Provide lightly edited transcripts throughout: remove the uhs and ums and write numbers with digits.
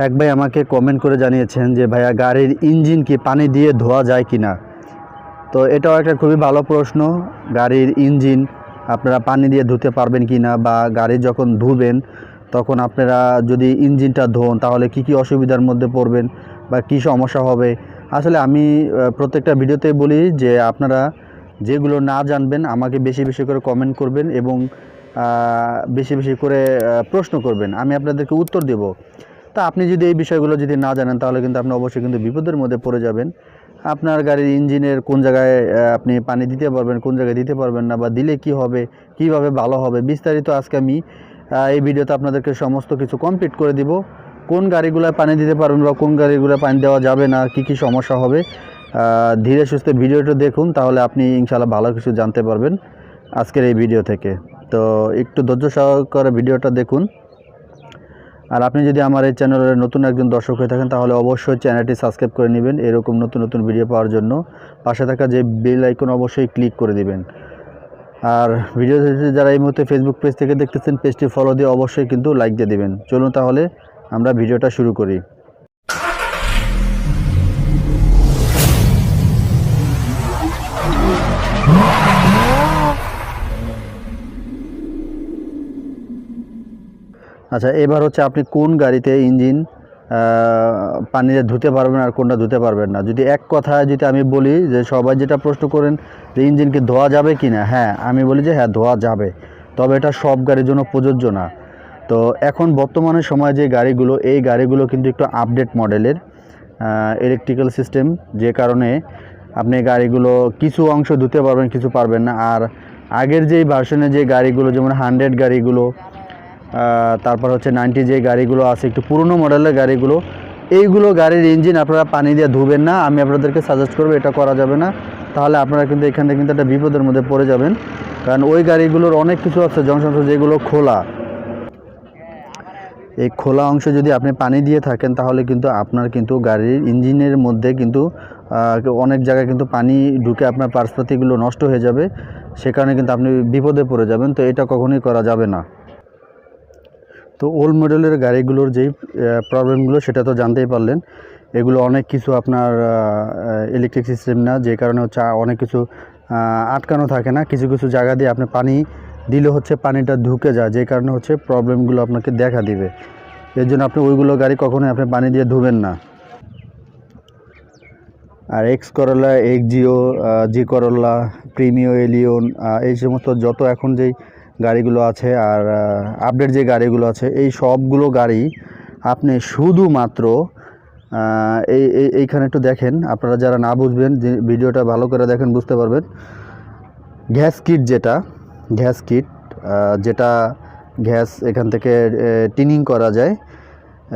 এক ভাই আমাকে কমেন্ট করে জানিয়েছেন যে ভাইয়া গাড়ির ইঞ্জিন কি পানি দিয়ে ধোয়া যায় কি না। তো এটাও একটা খুবই ভালো প্রশ্ন। গাড়ির ইঞ্জিন আপনারা পানি দিয়ে ধুতে পারবেন কি না, বা গাড়ি যখন ধুবেন তখন আপনারা যদি ইঞ্জিনটা ধোন তাহলে কি অসুবিধার মধ্যে পড়বেন বা কী সমস্যা হবে। আসলে আমি প্রত্যেকটা ভিডিওতেই বলি যে আপনারা যেগুলো না জানবেন আমাকে বেশি বেশি করে কমেন্ট করবেন এবং বেশি বেশি করে প্রশ্ন করবেন, আমি আপনাদেরকে উত্তর দেব। তা আপনি যদি এই বিষয়গুলো যদি না জানেন তাহলে কিন্তু আপনি অবশ্যই কিন্তু বিপদের মধ্যে পড়ে যাবেন। আপনার গাড়ির ইঞ্জিনের কোন জায়গায় আপনি পানি দিতে পারবেন, কোন জায়গায় দিতে পারবেন না, বা দিলে কি হবে, কিভাবে ভালো হবে, বিস্তারিত আজকে আমি এই ভিডিওতে আপনাদেরকে সমস্ত কিছু কমপ্লিট করে দিব। কোন গাড়িগুলোয় পানি দিতে পারবেন বা কোন গাড়িগুলোয় পানি দেওয়া যাবে না, কি সমস্যা হবে। ধীরে সুস্থে ভিডিওটা দেখুন, তাহলে আপনি ইনশাআল্লাহ ভালো কিছু জানতে পারবেন আজকের এই ভিডিও থেকে। তো একটু ধৈর্য সহকারে ভিডিওটা দেখুন। আর আপনি যদি আমার এই চ্যানেলের নতুন একজন দর্শক হয়ে থাকেন তাহলে অবশ্যই চ্যানেলটি সাবস্ক্রাইব করে নেবেন এরকম নতুন নতুন ভিডিও পাওয়ার জন্য। পাশে থাকা যে বেল আইকন অবশ্যই ক্লিক করে দিবেন। আর ভিডিও যারা এই মুহূর্তে ফেসবুক পেজ থেকে দেখতেছেন পেজটি ফলো দিয়ে অবশ্যই কিন্তু লাইক দিয়ে দিবেন। চলুন তাহলে আমরা ভিডিওটা শুরু করি। আচ্ছা, এবার হচ্ছে আপনি কোন গাড়িতে ইঞ্জিন পানিতে ধুতে পারবেন আর কোনটা ধুতে পারবেন না। যদি এক কথায় যদি আমি বলি যে সবাই যেটা প্রশ্ন করেন যে ইঞ্জিনকে ধোয়া যাবে কি না, হ্যাঁ আমি বলি যে হ্যাঁ ধোয়া যাবে, তবে এটা সব গাড়ির জন্য প্রযোজ্য না। তো এখন বর্তমানে সময় যে গাড়িগুলো, এই গাড়িগুলো কিন্তু একটু আপডেট মডেলের ইলেকট্রিক্যাল সিস্টেম, যে কারণে আপনি গাড়িগুলো কিছু অংশ ধুতে পারবেন, কিছু পারবেন না। আর আগের যেই ভার্সনের যে গাড়িগুলো যেমন 100 গাড়িগুলো, তারপর হচ্ছে 90 যে গাড়িগুলো আছে একটু পুরনো মডেলের গাড়িগুলো, এইগুলো গাড়ির ইঞ্জিন আপনারা পানি দিয়ে ধুবেন না। আমি আপনাদেরকে সাজেস্ট করবো এটা করা যাবে না, তাহলে আপনারা কিন্তু এখান থেকে কিন্তু একটা বিপদের মধ্যে পড়ে যাবেন। কারণ ওই গাড়িগুলোর অনেক কিছু আছে যন্ত্রাংশ যেগুলো খোলা, এই খোলা অংশ যদি আপনি পানি দিয়ে থাকেন তাহলে কিন্তু আপনার কিন্তু গাড়ির ইঞ্জিনের মধ্যে কিন্তু অনেক জায়গায় কিন্তু পানি ঢুকে আপনার পার্টসপাতিগুলো নষ্ট হয়ে যাবে, সে কারণে কিন্তু আপনি বিপদে পড়ে যাবেন। তো এটা কখনোই করা যাবে না। তো ওল্ড মডেলের গাড়িগুলোর যেই প্রবলেমগুলো সেটা তো জানতেই পারলেন। এগুলো অনেক কিছু আপনার ইলেকট্রিক সিস্টেম না, যে কারণে হচ্ছে অনেক কিছু আটকানো থাকে না, কিছু কিছু জায়গা দিয়ে আপনি পানি দিলে হচ্ছে পানিটা ঢুকে যায়, যে কারণে হচ্ছে প্রবলেমগুলো আপনাকে দেখা দিবে। এর জন্য আপনি ওইগুলো গাড়ি কখনোই আপনি পানি দিয়ে ধুবেন না। আর এক্স করোলা, এক্স জিও, জি করোলা, প্রিমিও, এলিয়ন, এই সমস্ত যত এখন যেই গাড়িগুলো আছে আর আপডেট যে গাড়িগুলো আছে, এই সবগুলো গাড়ি আপনি শুধুমাত্র এইখানে একটু দেখেন, আপনারা যারা না বুঝবেন যে ভিডিওটা ভালো করে দেখেন বুঝতে পারবেন। গ্যাস কিট যেটা গ্যাস এখান থেকে টিউনিং করা যায়,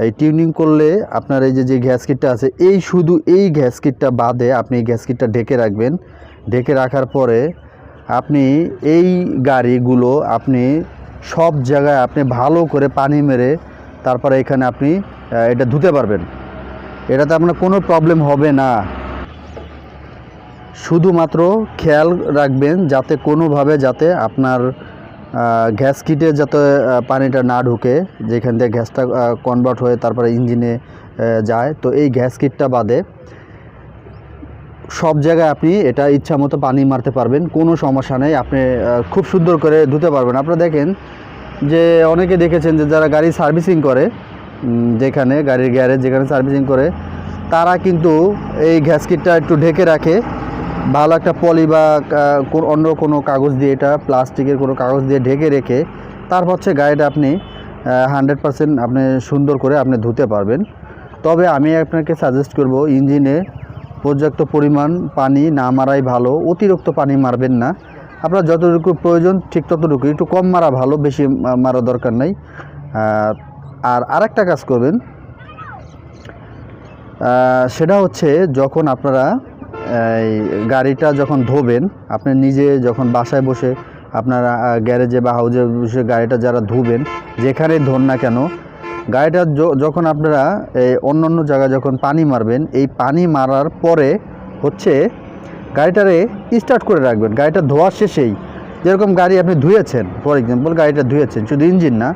এই টিউনিং করলে আপনার এই যে গ্যাস কিটটা আছে, শুধু এই গ্যাস কিটটা বাদে আপনি এই গ্যাস কিটটা ঢেকে রাখবেন। ঢেকে রাখার পরে আপনি এই গাড়িগুলো আপনি সব জায়গায় আপনি ভালো করে পানি মেরে তারপরে এখানে আপনি এটা ধুতে পারবেন। এটাতে আপনার কোনো প্রবলেম হবে না। শুধুমাত্র খেয়াল রাখবেন যাতে কোনোভাবে যাতে আপনার গ্যাস কিটে যাতে পানিটা না ঢুকে, যেখান থেকে গ্যাসটা কনভার্ট হয়ে তারপরে ইঞ্জিনে যায়। তো এই গ্যাস কিটটা বাদে সব জায়গায় আপনি এটা ইচ্ছা মতো পানি মারতে পারবেন, কোনো সমস্যা নেই। আপনি খুব সুন্দর করে ধুতে পারবেন। আপনারা দেখেন যে অনেকে দেখেছেন যে যারা গাড়ি সার্ভিসিং করে, যেখানে গাড়ির গ্যারেজ যেখানে সার্ভিসিং করে, তারা কিন্তু এই গ্যাস কিটটা একটু ঢেকে রাখে ভালো একটা পলি বা অন্য কোনো কাগজ দিয়ে, এটা প্লাস্টিকের কোনো কাগজ দিয়ে ঢেকে রেখে তারপর হচ্ছে গাড়িটা আপনি 100% আপনি সুন্দর করে আপনি ধুতে পারবেন। তবে আমি আপনাকে সাজেস্ট করব ইঞ্জিনে পর্যাপ্ত পরিমাণ পানি না মারাই ভালো। অতিরিক্ত পানি মারবেন না, আপনার যতটুকু প্রয়োজন ঠিক ততটুকু, একটু কম মারা ভালো, বেশি মারা দরকার নেই। আর আরেকটা কাজ করবেন, সেটা হচ্ছে যখন আপনারা এই গাড়িটা যখন ধোবেন, আপনি নিজে যখন বাসায় বসে আপনারা গ্যারেজে বা হাউজে বসে গাড়িটা যারা ধুবেন, যেখানে ধোন না কেন, গাড়িটা যখন আপনারা অন্য অন্য জায়গায় যখন পানি মারবেন, এই পানি মারার পরে হচ্ছে গাড়িটারে স্টার্ট করে রাখবেন। গাড়িটা ধোয়ার শেষেই, যেরকম গাড়ি আপনি ধুয়েছেন, ফর এক্সাম্পল গাড়িটা ধুয়েছেন, শুধু ইঞ্জিন না,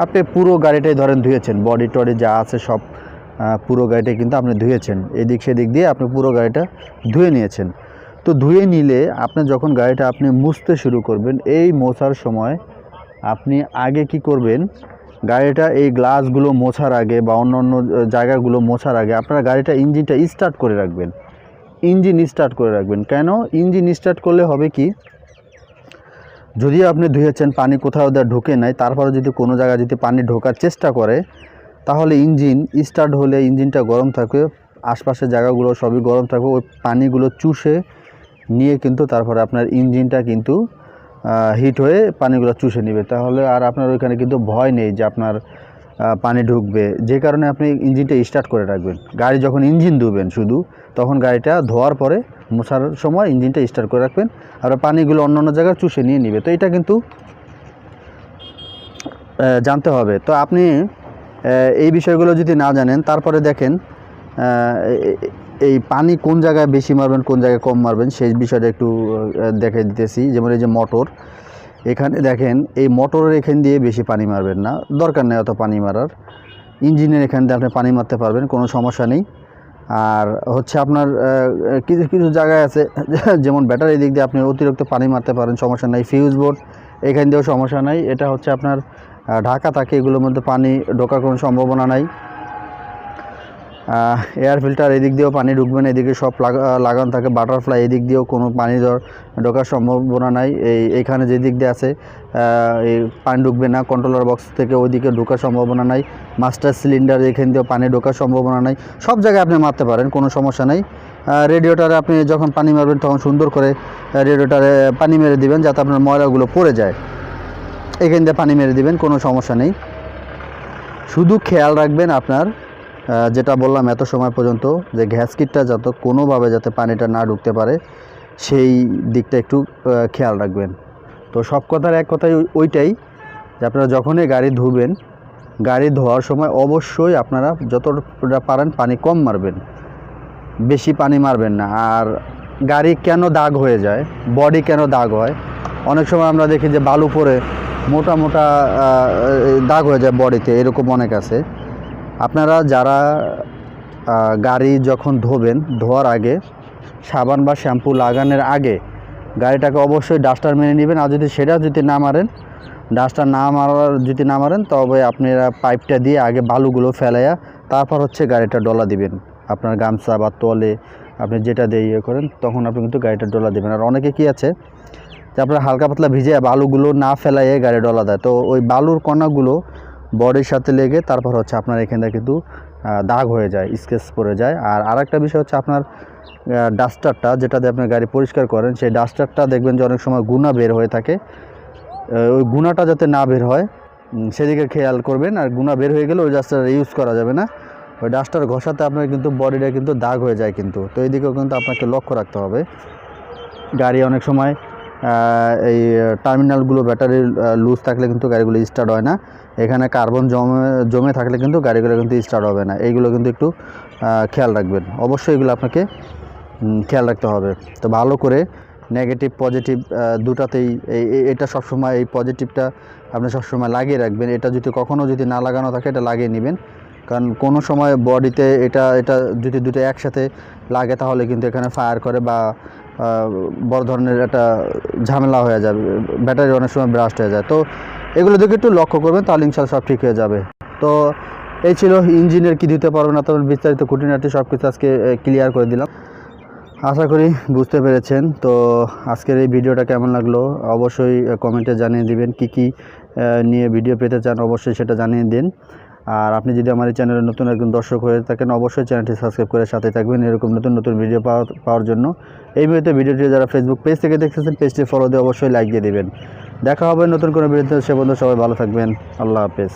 আপনি পুরো গাড়িটাই ধরেন ধুয়েছেন, বডি টডি যা আছে সব পুরো গাড়িটা কিন্তু আপনি ধুয়েছেন, এদিক সেদিক দিয়ে আপনি পুরো গাড়িটা ধুয়ে নিয়েছেন। তো ধুয়ে নিলে আপনি যখন গাড়িটা আপনি মুছতে শুরু করবেন, এই মোছার সময় আপনি আগে কি করবেন, গাড়িটা এই গ্লাসগুলো মোছার আগে বা অন্য অন্য জায়গাগুলো মোছার আগে আপনারা গাড়িটা ইঞ্জিনটা স্টার্ট করে রাখবেন। ইঞ্জিন স্টার্ট করে রাখবেন কেন? ইঞ্জিন স্টার্ট করলে হবে কি, যদিও আপনি ধুয়েছেন পানি কোথাও ঢোকে নাই, তারপরে যদি কোনো জায়গায় যদি পানি ঢোকার চেষ্টা করে, তাহলে ইঞ্জিন স্টার্ট হলে ইঞ্জিনটা গরম থাকবে, আশপাশের জায়গাগুলো সবই গরম থাকবে, ওই পানিগুলো চুষে নিয়ে কিন্তু তারপরে আপনার ইঞ্জিনটা কিন্তু হিট হয়ে পানিগুলো চুষে নেবে। তাহলে আর আপনার ওইখানে কিন্তু ভয় নেই যে আপনার পানি ঢুকবে, যে কারণে আপনি ইঞ্জিনটা স্টার্ট করে রাখবেন। গাড়ি যখন ইঞ্জিন ধুবেন শুধু, তখন গাড়িটা ধোয়ার পরে মোছার সময় ইঞ্জিনটা স্টার্ট করে রাখবেন, আর পানিগুলো অন্য অন্য জায়গায় চুষে নিয়ে নেবে। তো এটা কিন্তু জানতে হবে। তো আপনি এই বিষয়গুলো যদি না জানেন, তারপরে দেখেন এই পানি কোন জায়গায় বেশি মারবেন কোন জায়গায় কম মারবেন সেই বিষয়টা একটু দেখে দিতেছি। যেমন এই যে মোটর, এখানে দেখেন এই মোটরের এখান দিয়ে বেশি পানি মারবেন না, দরকার নেই অত পানি মারার। ইঞ্জিনের এখান দিয়ে আপনি পানি মারতে পারবেন, কোনো সমস্যা নেই। আর হচ্ছে আপনার কিছু কিছু জায়গায় আছে যেমন ব্যাটারি দিক দিয়ে আপনি অতিরিক্ত পানি মারতে পারেন, সমস্যা নাই। ফিউজ বোর্ড এখান দিয়েও সমস্যা নাই, এটা হচ্ছে আপনার ঢাকা থাকে, এগুলোর মধ্যে পানি ঢোকার কোনো সম্ভাবনা নাই। এয়ার ফিল্টার এদিক দিয়েও পানি ঢুকবে না, এদিকে সব লাগানো থাকে। বাটারফ্লাই এদিক দিয়েও কোনো পানি ঢোকার সম্ভাবনা নাই। এইখানে যেদিক দিয়ে আছে এই পানি ঢুকবে না, কন্ট্রোলার বক্স থেকে ওইদিকে ঢোকার সম্ভাবনা নাই। মাস্টার সিলিন্ডার এখান দিয়েও পানি ঢোকার সম্ভাবনা নাই। সব জায়গায় আপনি মারতে পারেন, কোনো সমস্যা নেই। রেডিওটারে আপনি যখন পানি মারবেন তখন সুন্দর করে রেডিওটারে পানি মেরে দিবেন যাতে আপনার ময়লাগুলো পড়ে যায়, এখান দিয়ে পানি মেরে দিবেন, কোনো সমস্যা নেই। শুধু খেয়াল রাখবেন আপনার যেটা বললাম এত সময় পর্যন্ত, যে গ্যাসকিটটা যাতে কোনোভাবে যাতে পানিটা না ঢুকতে পারে সেই দিকটা একটু খেয়াল রাখবেন। তো সব কথার এক কথাই ওইটাই যে আপনারা যখনই গাড়ি ধুবেন, গাড়ি ধোয়ার সময় অবশ্যই আপনারা যতটা পারেন পানি কম মারবেন, বেশি পানি মারবেন না। আর গাড়ি কেন দাগ হয়ে যায়, বডি কেন দাগ হয়, অনেক সময় আমরা দেখি যে বালু পরে মোটা মোটা দাগ হয়ে যায় বডিতে, এরকম অনেক আছে। আপনারা যারা গাড়ি যখন ধোবেন, ধোয়ার আগে সাবান বা শ্যাম্পু লাগানোর আগে গাড়িটাকে অবশ্যই ডাস্টার মেরে নেবেন। আর সেটা যদি না মারেন, ডাস্টার না মারেন তবে আপনারা পাইপটা দিয়ে আগে বালুগুলো ফেলাইয়া তারপর হচ্ছে গাড়িটা ডলা দিবেন। আপনার গামছা বা তলে আপনি যেটা দিয়ে ইয়ে করেন, তখন আপনি কিন্তু গাড়িটা ডলা দেবেন। আর অনেকে কি আছে যে আপনার হালকা পাতলা ভিজে বালুগুলো না ফেলাইয়ে গাড়ি ডলা দেয়, তো ওই বালুর কণাগুলো বডির সাথে লেগে তারপর হচ্ছে আপনার এখানে কিন্তু দাগ হয়ে যায়, স্কেচ পড়ে যায়। আর আরেকটা বিষয় হচ্ছে আপনার ডাস্টারটা যেটা দিয়ে আপনি গাড়ি পরিষ্কার করেন, সেই ডাস্টারটা দেখবেন যে অনেক সময় গুণা বের হয়ে থাকে, ওই গুণাটা যাতে না বের হয় সেদিকে খেয়াল করবেন। আর গুণা বের হয়ে গেলে ওই ডাস্টার ইউজ করা যাবে না, ওই ডাস্টার ঘষাতে আপনার কিন্তু বডিটা কিন্তু দাগ হয়ে যায় কিন্তু। তো এই দিকেও কিন্তু আপনাকে লক্ষ্য রাখতে হবে। গাড়ি অনেক সময় এই টার্মিনালগুলো ব্যাটারি লুজ থাকলে কিন্তু গাড়িগুলো স্টার্ট হয় না, এখানে কার্বন জমে থাকলে কিন্তু গাড়িগুলো কিন্তু স্টার্ট হবে না। এইগুলো কিন্তু একটু খেয়াল রাখবেন, অবশ্যই এগুলো আপনাকে খেয়াল রাখতে হবে। তো ভালো করে নেগেটিভ পজিটিভ দুটাতেই এটা সবসময় এই পজিটিভটা আপনি সবসময় লাগিয়ে রাখবেন। এটা যদি কখনও যদি না লাগানো থাকে এটা লাগিয়ে নেবেন, কারণ কোনো সময় বডিতে এটা যদি দুটো একসাথে লাগে তাহলে কিন্তু এখানে ফায়ার করে বা বড় ধরনের একটা ঝামেলা হয়ে যাবে, ব্যাটারি অনেক সময় ব্রাস্ট হয়ে যায়। তো এগুলো দিকে একটু লক্ষ্য করবেন, তাহলে ইনশাআল্লাহ সব ঠিক হয়ে যাবে। তো এই ছিল ইঞ্জিনের কি দিতে পারবেন না, তবে বিস্তারিত খুঁটিনাটি সব কিছু আজকে ক্লিয়ার করে দিলাম। আশা করি বুঝতে পেরেছেন। তো আজকের এই ভিডিওটা কেমন লাগলো অবশ্যই কমেন্টে জানিয়ে দিবেন। কি নিয়ে ভিডিও পেতে চান অবশ্যই সেটা জানিয়ে দিন। আর আপনি যদি আমার এই চ্যানেলে নতুন একজন দর্শক হয়ে থাকেন অবশ্যই চ্যানেলটি সাবস্ক্রাইব করে সাথে থাকবেন এরকম নতুন নতুন ভিডিও পাওয়ার জন্য। এই মুহূর্তে ভিডিওটি যারা ফেসবুক পেজ থেকে দেখতেছেন পেজটি ফলো দিয়ে অবশ্যই লাইক দিয়ে দেবেন। দেখা হবে নতুন কোনো ভিডিওতে, সে পর্যন্ত সবাই ভালো থাকবেন। আল্লাহ হাফেজ।